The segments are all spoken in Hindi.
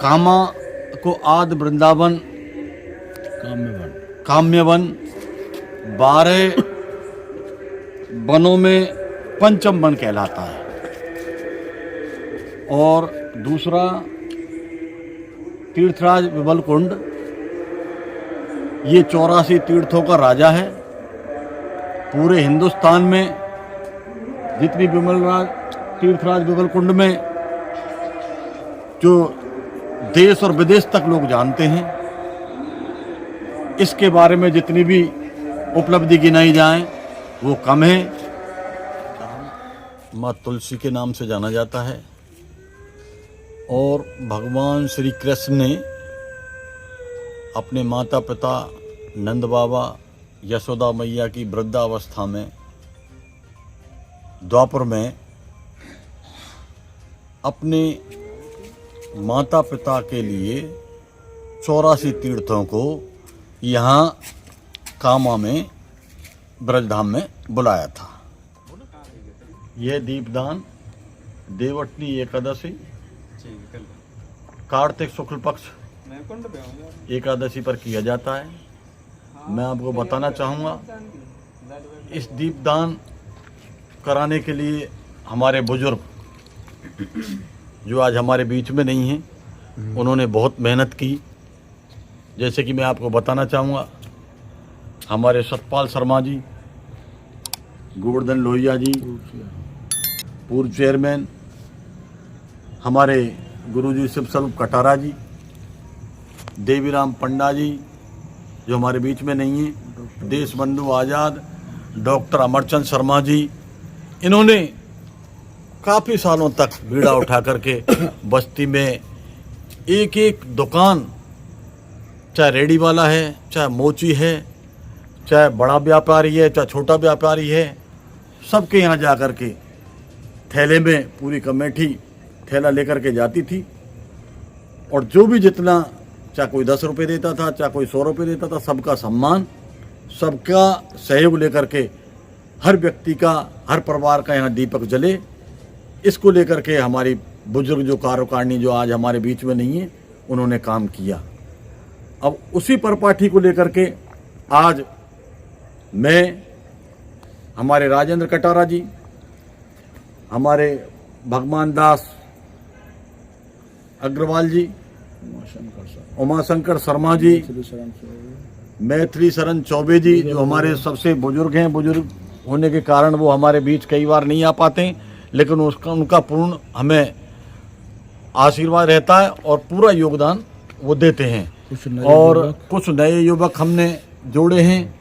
कामा को आदि वृंदावन काम्यवन 12 वनों में पंचम वन कहलाता है। और दूसरा तीर्थराज विमल कुंड, ये 84 तीर्थों का राजा है। पूरे हिंदुस्तान में जितनी तीर्थराज विमल कुंड में जो देश और विदेश तक लोग जानते हैं, इसके बारे में जितनी भी उपलब्धि गिनाई जाए वो कम है। माँ तुलसी के नाम से जाना जाता है और भगवान श्री कृष्ण ने अपने माता पिता नंद बाबा यशोदा मैया की वृद्धावस्था में द्वापर में अपने माता पिता के लिए 84 तीर्थों को यहाँ कामा में ब्रजधाम में बुलाया था। यह दीपदान देवटनी एकादशी कार्तिक शुक्ल पक्ष एकादशी पर किया जाता है। मैं आपको बताना चाहूँगा, इस दीपदान कराने के लिए हमारे बुजुर्ग जो आज हमारे बीच में नहीं हैं, उन्होंने बहुत मेहनत की। जैसे कि मैं आपको बताना चाहूँगा, हमारे सतपाल शर्मा जी, गोवर्धन लोहिया जी पूर्व चेयरमैन, हमारे गुरुजी शिव स्वरूप कटारा जी, देवीराम पंडा जी जो हमारे बीच में नहीं हैं, देश बंधु आज़ाद, डॉक्टर अमरचंद शर्मा जी, इन्होंने काफ़ी सालों तक बीड़ा उठा करके बस्ती में एक एक दुकान, चाहे रेडी वाला है, चाहे मोची है, चाहे बड़ा व्यापारी है, चाहे छोटा व्यापारी है, सबके यहाँ जा कर के थैले में पूरी कमेटी थैला लेकर के जाती थी। और जो भी जितना, चाहे कोई 10 रुपये देता था, चाहे कोई 100 रुपये देता था, सबका सम्मान, सबका सहयोग लेकर के हर व्यक्ति का, हर परिवार का यहाँ दीपक जले। इसको लेकर के हमारी बुजुर्ग जो कार्यकारिणी जो आज हमारे बीच में नहीं है, उन्होंने काम किया। अब उसी परिपाटी को लेकर के आज मैं, हमारे राजेंद्र कटारा जी, हमारे भगवान दास अग्रवाल जी, उमाशंकर शर्मा जी, मैत्री शरण चौबे जी जो हमारे सबसे बुजुर्ग हैं, बुजुर्ग होने के कारण वो हमारे बीच कई बार नहीं आ पाते, लेकिन उनका पूर्ण हमें आशीर्वाद रहता है और पूरा योगदान वो देते हैं। और कुछ नए युवक हमने जोड़े हैं,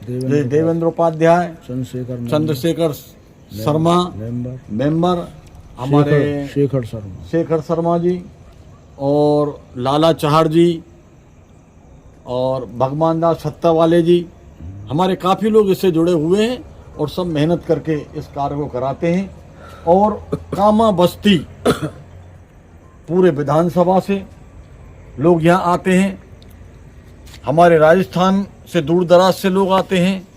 देवेंद्र उपाध्याय, चंद्रशेखर शर्मा मेंबर, हमारे शेखर शर्मा जी और लाला चहाड़ जी और भगवान दास सत्ता वाले जी, हमारे काफ़ी लोग इससे जुड़े हुए हैं और सब मेहनत करके इस कार्य को कराते हैं। और कामा बस्ती पूरे विधानसभा से लोग यहाँ आते हैं, हमारे राजस्थान से दूर दराज से लोग आते हैं,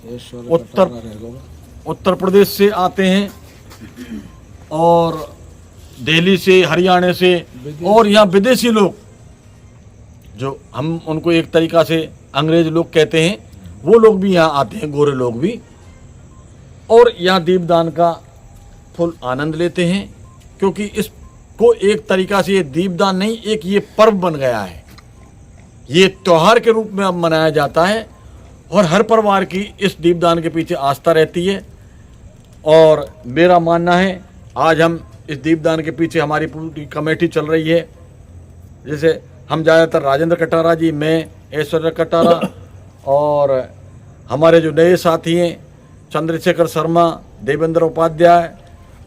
उत्तर प्रदेश से आते हैं और दिल्ली से, हरियाणा से, और यहाँ विदेशी लोग जो हम उनको एक तरीक़ा से अंग्रेज लोग कहते हैं, वो लोग भी यहाँ आते हैं, गोरे लोग भी, और यहाँ दीपदान का फुल आनंद लेते हैं। क्योंकि इसको एक तरीक़ा से ये दीपदान नहीं, एक ये पर्व बन गया है, ये त्यौहार के रूप में अब मनाया जाता है और हर परिवार की इस दीपदान के पीछे आस्था रहती है। और मेरा मानना है, आज हम इस दीपदान के पीछे हमारी पूरी कमेटी चल रही है। जैसे हम ज़्यादातर राजेंद्र कटारा जी, मैं ऐश्वर्या कटारा और हमारे जो नए साथी हैं चंद्रशेखर शर्मा, देवेंद्र उपाध्याय,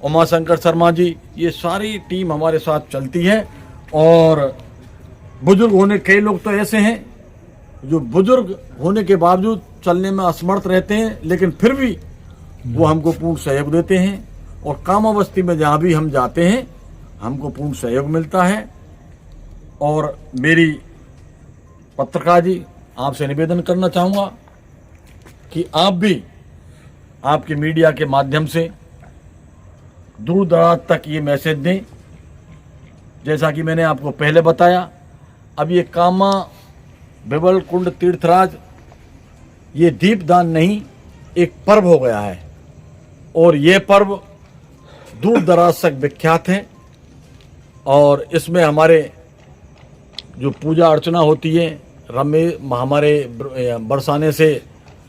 उमाशंकर शर्मा जी, ये सारी टीम हमारे साथ चलती है। और बुजुर्ग होने, कई लोग तो ऐसे हैं जो बुजुर्ग होने के बावजूद चलने में असमर्थ रहते हैं, लेकिन फिर भी वो हमको पूर्ण सहयोग देते हैं। और कामा बस्ती में जहाँ भी हम जाते हैं हमको पूर्ण सहयोग मिलता है। और मेरी पत्रकार जी आपसे निवेदन करना चाहूँगा कि आप भी आपके मीडिया के माध्यम से दूर दराज तक ये मैसेज दें। जैसा कि मैंने आपको पहले बताया, अब ये कामा बिमल कुंड तीर्थराज ये दीपदान नहीं, एक पर्व हो गया है और ये पर्व दूर दराज तक विख्यात है। और इसमें हमारे जो पूजा अर्चना होती है हमारे बरसाने से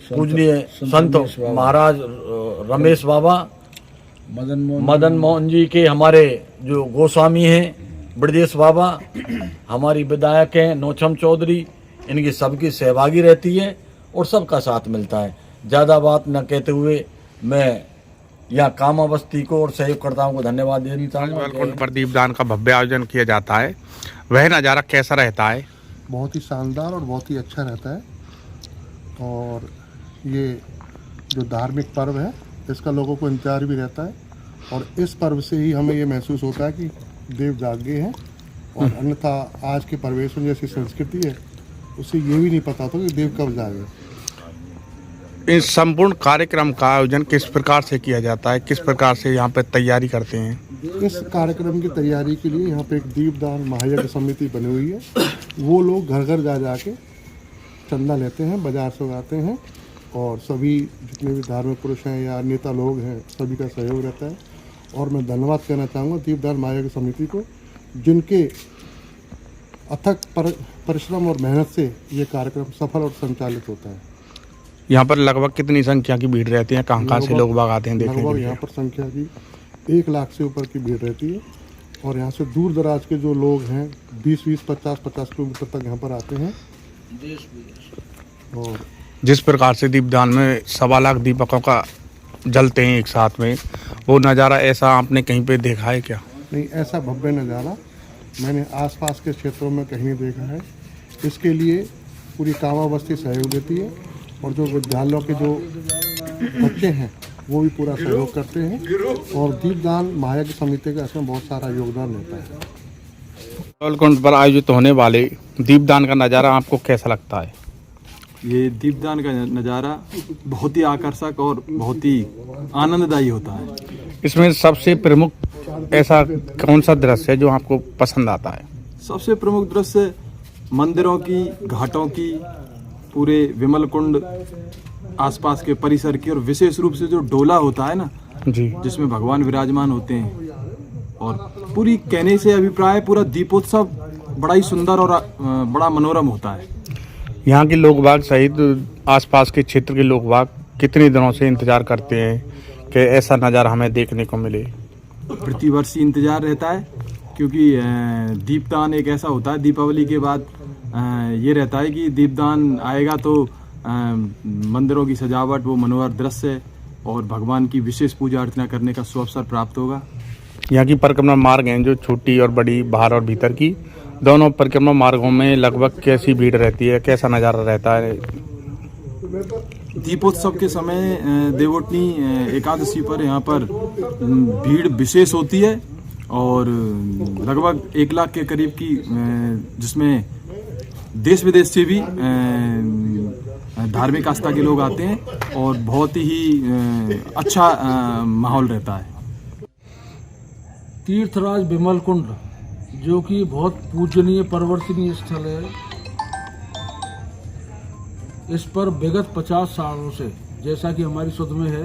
पूजनीय संत महाराज रमेश बाबा, मदन मोहन जी के हमारे जो गोस्वामी हैं ब्रजेश बाबा, हमारी विधायक हैं नौछम चौधरी, इनकी सबकी सहभागी रहती है और सबका साथ मिलता है। ज़्यादा बात न कहते हुए मैं यहाँ कामा बस्ती को और सहयोगकर्ताओं को धन्यवाद देना चाहूँगा। बिमल पर दीपदान का भव्य आयोजन किया जाता है, वह नज़ारा कैसा रहता है? बहुत ही शानदार और बहुत ही अच्छा रहता है। और ये जो धार्मिक पर्व है इसका लोगों को इंतजार भी रहता है और इस पर्व से ही हमें ये महसूस होता है कि देव जागे हैं। और अन्यथा आज के परिवेश में जैसी संस्कृति है उससे ये भी नहीं पता था कि देव कब जागे। इस संपूर्ण कार्यक्रम का आयोजन किस प्रकार से किया जाता है, किस प्रकार से यहाँ पे तैयारी करते हैं? इस कार्यक्रम की तैयारी के लिए यहाँ पे एक दीपदान महायज्ञ समिति बनी हुई है। वो लोग घर घर जा के चंदा लेते हैं, बाजार से उगाते हैं और सभी जितने भी धार्मिक पुरुष हैं या नेता लोग हैं सभी का सहयोग रहता है। और मैं धन्यवाद कहना चाहूँगा दीपदान महायज्ञ समिति को, जिनके अथक परिश्रम और मेहनत से ये कार्यक्रम सफल और संचालित होता है। यहाँ पर लगभग कितनी संख्या की भीड़ रहती है, कहाँ से लोग बाग आते हैं देखने के लिए? यहाँ पर संख्या की 1 लाख से ऊपर की भीड़ रहती है और यहाँ से दूर दराज के जो लोग हैं 20-20, 50-50 किलोमीटर तक यहाँ पर आते हैं। और जिस प्रकार से दीपदान में 1.25 लाख दीपकों का जलते हैं एक साथ में, वो नज़ारा ऐसा आपने कहीं पे देखा है क्या? नहीं, ऐसा भव्य नज़ारा मैंने आसपास के क्षेत्रों में कहीं नहीं देखा है। इसके लिए पूरी कामा बस्ती सहयोग देती है और जो विद्यालयों के जो बच्चे हैं वो भी पूरा सहयोग करते हैं और दीपदान महायज्ञ समिति का इसमें बहुत सारा योगदान रहता है। बिमल कुंड पर आयोजित होने वाले दीपदान का नज़ारा आपको कैसा लगता है? ये दीपदान का नज़ारा बहुत ही आकर्षक और बहुत ही आनंददायी होता है। इसमें सबसे प्रमुख ऐसा कौन सा दृश्य है जो आपको पसंद आता है? सबसे प्रमुख दृश्य मंदिरों की, घाटों की, पूरे विमल कुंड आसपास के परिसर की और विशेष रूप से जो डोला होता है ना जी, जिसमें भगवान विराजमान होते हैं। और पूरी कहने से अभिप्राय पूरा दीपोत्सव बड़ा ही सुंदर और बड़ा मनोरम होता है। यहाँ के लोग बाग सहित आसपास के क्षेत्र के लोग बाग कितने दिनों से इंतजार करते हैं कि ऐसा नज़ारा हमें देखने को मिले? प्रतिवर्ष इंतजार रहता है क्योंकि दीपदान एक ऐसा होता है, दीपावली के बाद ये रहता है कि दीपदान आएगा तो मंदिरों की सजावट, वो मनोहर दृश्य और भगवान की विशेष पूजा अर्चना करने का सुअवसर प्राप्त होगा। यहाँ की परिक्रमा मार्ग हैं जो छोटी और बड़ी, बाहर और भीतर की, दोनों परिक्रमा मार्गों में लगभग कैसी भीड़ रहती है, कैसा नज़ारा रहता है? दीपोत्सव के समय देवोठनी एकादशी पर यहाँ पर भीड़ विशेष होती है और लगभग 1 लाख के करीब की, जिसमें देश विदेश से भी धार्मिक आस्था के लोग आते हैं और बहुत ही अच्छा माहौल रहता है। तीर्थराज बिमल कुंड जो कि बहुत पूजनीय परिवर्तनीय स्थल है, इस पर विगत 50 सालों से, जैसा कि हमारी सुध में है,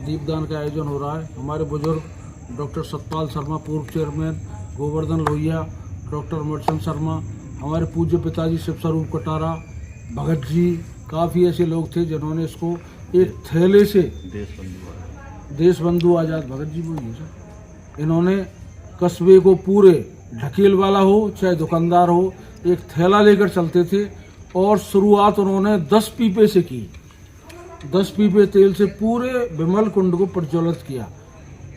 दीपदान का आयोजन हो रहा है। हमारे बुजुर्ग डॉक्टर सतपाल शर्मा, पूर्व chairman, Govardhan Lohia, doctor merchant Sharma, हमारे पूज्य पिताजी शिव स्वरूप कटारा, भगत जी, काफ़ी ऐसे लोग थे जिन्होंने इसको एक थैले से, देश बंधु आज़ाद भगत जी बोलिए सर, इन्होंने कस्बे को पूरे, ढकेल वाला हो चाहे दुकानदार हो, एक थैला लेकर चलते थे और शुरुआत उन्होंने 10 पीपे से की। 10 पीपे तेल से पूरे बिमल कुंड को प्रज्वलित किया।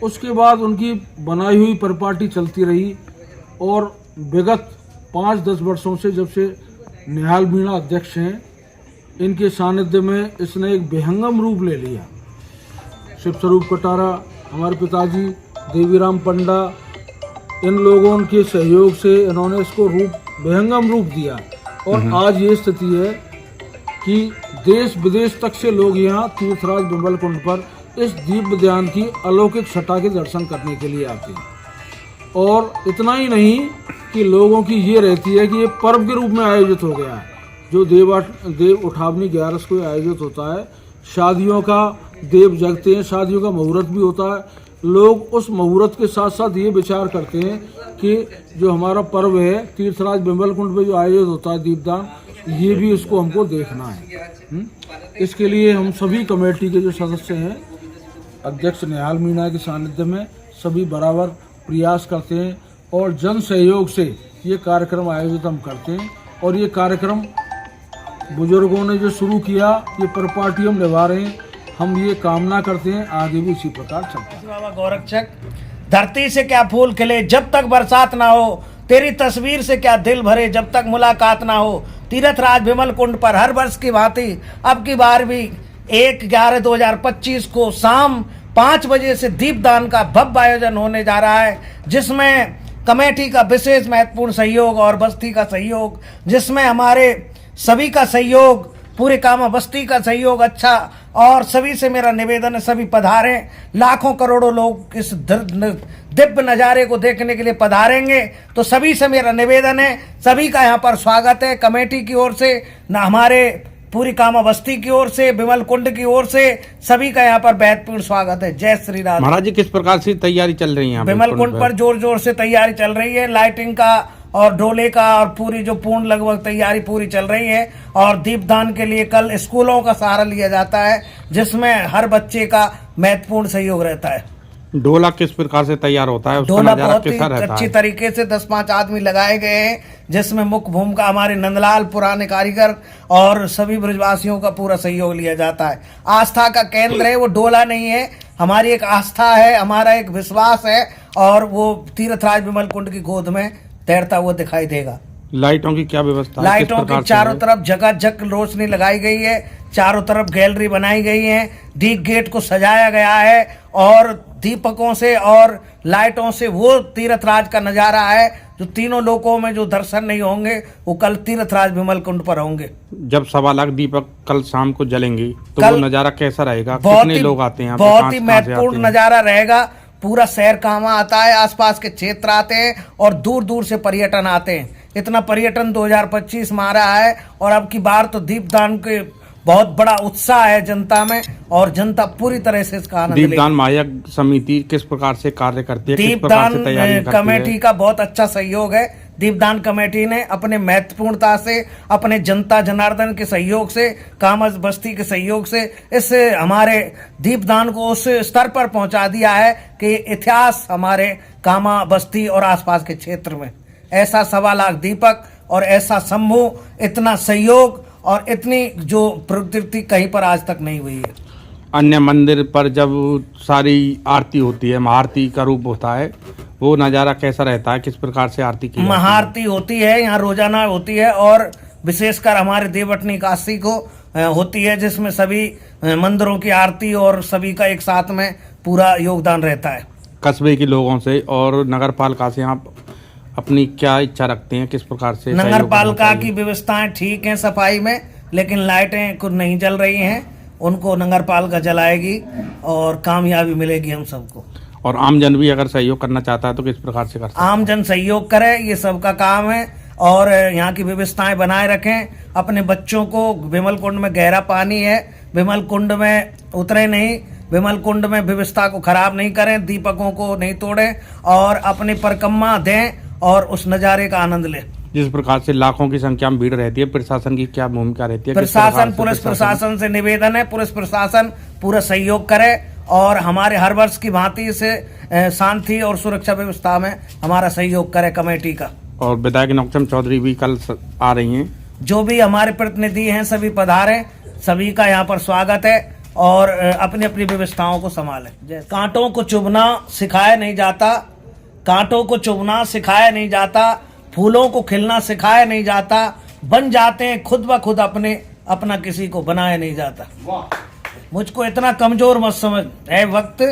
उसके बाद उनकी बनाई हुई परिपाटी चलती रही और विगत 5-10 वर्षों से, जब से निहाल मीणा अध्यक्ष हैं, इनके सानिध्य में इसने एक विहंगम रूप ले लिया। शिव स्वरूप कटारा, हमारे पिताजी देवीराम पंडा, इन लोगों के सहयोग से इन्होंने इसको विहंगम रूप दिया और आज ये स्थिति है कि देश विदेश तक से लोग यहाँ तीर्थराज बिमल कुंड पर इस दीपदान की अलौकिक छटा के दर्शन करने के लिए आते हैं। और इतना ही नहीं कि लोगों की ये रहती है कि ये पर्व के रूप में आयोजित हो गया है। जो देव उठावनी 11 को आयोजित होता है, शादियों का देव जगते हैं, शादियों का मुहूर्त भी होता है। लोग उस मुहूर्त के साथ साथ ये विचार करते हैं कि जो हमारा पर्व है तीर्थराज बिमल कुंड पे जो आयोजित होता है दीपदान, ये भी इसको हमको देखना है। इसके लिए हम सभी कमेटी के जो सदस्य हैं, अध्यक्ष निहाल मीणा के सानिध्य में सभी बराबर प्रयास करते हैं और जन सहयोग से ये कार्यक्रम आयोजित हम करते हैं। और ये कार्यक्रम बुजुर्गों ने जो शुरू किया, ये परिपाटी हम निभा रहे हैं। हम ये कामना करते हैं आगे भी इसी प्रकार चलता है। बाबा गोरक्षक, धरती से क्या फूल खिले जब तक बरसात ना हो, तेरी तस्वीर से क्या दिल भरे जब तक मुलाकात ना हो। तीर्थराज बिमल कुंड पर हर वर्ष की भांति अब की बार भी 1/11/2025 को शाम 5 बजे से दीपदान का भव्य आयोजन होने जा रहा है, जिसमें कमेटी का विशेष महत्वपूर्ण सहयोग और बस्ती का सहयोग, जिसमें हमारे सभी का सहयोग, पूरे कामा बस्ती का सहयोग अच्छा। और सभी से मेरा निवेदन है, सभी पधारें। लाखों करोड़ों लोग इस दिव्य नज़ारे को देखने के लिए पधारेंगे, तो सभी से मेरा निवेदन है, सभी का यहाँ पर स्वागत है। कमेटी की ओर से, न हमारे पूरी कामा बस्ती की ओर से, बिमल कुंड की ओर से सभी का यहाँ पर महत्वपूर्ण स्वागत है। जय श्री राम। महाराज जी, किस प्रकार से तैयारी चल रही है? बिमल कुंड पर जोर जोर से तैयारी चल रही है, लाइटिंग का और डोले का और पूरी जो पूर्ण लगभग तैयारी पूरी चल रही है। और दीपदान के लिए कल स्कूलों का सहारा लिया जाता है, जिसमें हर बच्चे का महत्वपूर्ण सहयोग रहता है। डोला किस प्रकार से तैयार होता है? उसका डोला नजारा बहुत ही कैसा रहता अच्छी है? तरीके से 10-5 आदमी लगाए गए हैं, जिसमें मुख्य भूमिका हमारे नंदलाल पुराने कारीगर और सभी ब्रजवासियों का पूरा सहयोग लिया जाता है। आस्था का केंद्र है वो, डोला नहीं है, हमारी एक आस्था है, हमारा एक विश्वास है, और वो तीर्थराज बिमल कुंड की गोद में तैरता हुआ दिखाई देगा। लाइटों की क्या व्यवस्था है? लाइटों किस की प्रकार से चारों है? तरफ जगह रोशनी लगाई गई है, चारों तरफ गैलरी बनाई गई है, दीप गेट को सजाया गया है, और दीपकों से और लाइटों से वो तीर्थराज का नजारा है जो तीनों लोकों में जो दर्शन नहीं होंगे वो कल तीर्थराज बिमल कुंड पर होंगे। जब 1.25 लाख दीपक कल शाम को जलेंगे तो कल वो नजारा कैसा रहेगा? बहुत कितने ही लोग आते हैं? बहुत ही महत्वपूर्ण नजारा रहेगा। पूरा शहर कामा आता है, आसपास के क्षेत्र आते हैं और दूर दूर से पर्यटन आते हैं। इतना पर्यटन 2025 में आ रहा है, और अब की बार तो दीपदान के बहुत बड़ा उत्साह है जनता में, और जनता पूरी तरह से इसका आनंद लेगी। दीपदान महायज्ञ समिति किस प्रकार से कार्य करती है? किस प्रकार से तैयारी दीपदान करती है? कमेटी का बहुत अच्छा सहयोग है। दीपदान कमेटी ने अपने महत्वपूर्णता से, अपने जनता जनार्दन के सहयोग से, कामस बस्ती के सहयोग से इस हमारे दीपदान को उस स्तर पर पहुंचा दिया है कि इतिहास हमारे कामा बस्ती और आसपास के क्षेत्र में ऐसा 1.25 लाख दीपक और ऐसा समूह, इतना सहयोग और इतनी जो प्रकृति कहीं पर आज तक नहीं हुई है। अन्य मंदिर पर जब सारी आरती होती है, महाआरती का रूप होता है, वो नज़ारा कैसा रहता है? किस प्रकार से आरती की जाती है? महाआरती होती है, यहाँ रोजाना होती है, और विशेषकर हमारे देवटनी काशी को होती है, जिसमें सभी मंदिरों की आरती और सभी का एक साथ में पूरा योगदान रहता है। कस्बे के लोगों से और नगर पालिका से आप अपनी क्या इच्छा रखते हैं? किस प्रकार से नगर पालिका की व्यवस्थाएं ठीक हैं सफाई में, लेकिन लाइटें कुछ नहीं जल रही हैं, उनको नगर पालिका जलाएगी और कामयाबी मिलेगी हम सबको। और आमजन भी अगर सहयोग करना चाहता है तो किस प्रकार से कर सकता है? आमजन सहयोग करे, ये सबका काम है, और यहाँ की व्यवस्थाएं बनाए रखें। अपने बच्चों को, बिमल कुंड में गहरा पानी है, बिमल कुंड में उतरे नहीं, बिमल कुंड में व्यवस्था को खराब नहीं करें, दीपकों को नहीं तोड़ें, और अपनी परिक्रमा दें और उस नज़ारे का आनंद लें। जिस प्रकार से लाखों की संख्या में भीड़ रहती है, प्रशासन की क्या भूमिका रहती है? प्रशासन, पुलिस प्रशासन से निवेदन है, पुलिस प्रशासन पूरा सहयोग करे, और हमारे हर वर्ष की भांति से शांति और सुरक्षा व्यवस्था में हमारा सहयोग करे कमेटी का। और विधायक नौकचंद चौधरी भी कल आ रही हैं। जो भी हमारे प्रतिनिधि हैं सभी पधारें, सभी का यहाँ पर स्वागत है, और अपनी अपनी व्यवस्थाओं को संभालें। कांटों को चुभना सिखाया नहीं जाता, कांटों को चुभना सिखाया नहीं जाता, फूलों को खिलना सिखाया नहीं जाता, बन जाते हैं खुद ब खुद अपने, अपना किसी को बनाया नहीं जाता। मुझको इतना कमजोर मत समझ है वक्त,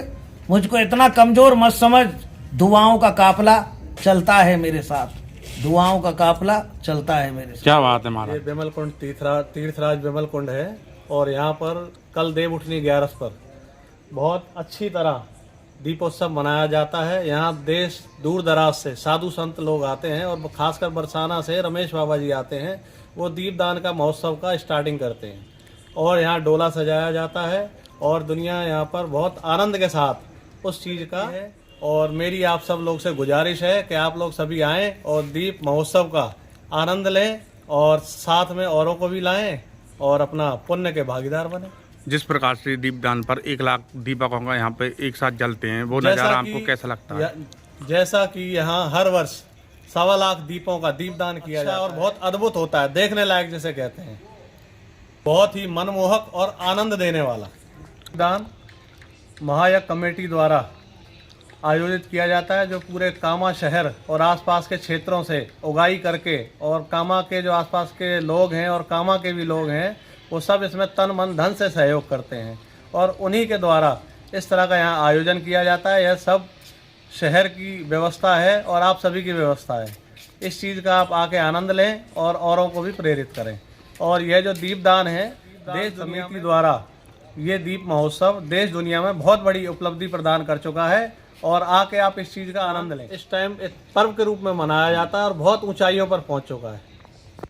मुझको इतना कमजोर मत समझ, दुआओं का काफिला चलता है मेरे साथ, दुआओं का काफिला चलता है मेरे साथ। क्या बात है महाराज। ये बिमल कुंड तीर्थराज बिमल कुंड है, और यहाँ पर कल देव उठनी 11 पर बहुत अच्छी तरह दीपोत्सव मनाया जाता है। यहाँ देश दूर दराज से साधु संत लोग आते हैं और खासकर बरसाना से रमेश बाबा जी आते हैं। वो दीपदान का महोत्सव का स्टार्टिंग करते हैं और यहाँ डोला सजाया जाता है और दुनिया यहाँ पर बहुत आनंद के साथ उस चीज़ का है। और मेरी आप सब लोग से गुजारिश है कि आप लोग सभी आएँ और दीप महोत्सव का आनंद लें और साथ में औरों को भी लाएं और अपना पुण्य के भागीदार बने। जिस प्रकार से दीपदान पर 1 लाख दीपकों का यहाँ पे एक साथ जलते हैं, वो नज़ारा आपको कैसा लगता है? जैसा कि यहाँ हर वर्ष 1.25 लाख दीपों का दीपदान किया जाता है और बहुत अद्भुत होता है, देखने लायक जिसे कहते हैं, बहुत ही मनमोहक और आनंद देने वाला दान महायज्ञ कमेटी द्वारा आयोजित किया जाता है, जो पूरे कामा शहर और आसपास के क्षेत्रों से उगाई करके और कामा के जो आसपास के लोग हैं और कामा के भी लोग हैं वो सब इसमें तन मन धन से सहयोग करते हैं और उन्हीं के द्वारा इस तरह का यहाँ आयोजन किया जाता है। यह सब शहर की व्यवस्था है और आप सभी की व्यवस्था है। इस चीज़ का आप आके आनंद लें और औरों को भी प्रेरित करें। और यह जो दीपदान है, देश समिति द्वारा ये दीप महोत्सव देश दुनिया में बहुत बड़ी उपलब्धि प्रदान कर चुका है और आके आप इस चीज़ का आनंद लें। इस टाइम एक पर्व के रूप में मनाया जाता है और बहुत ऊंचाइयों पर पहुंच चुका है।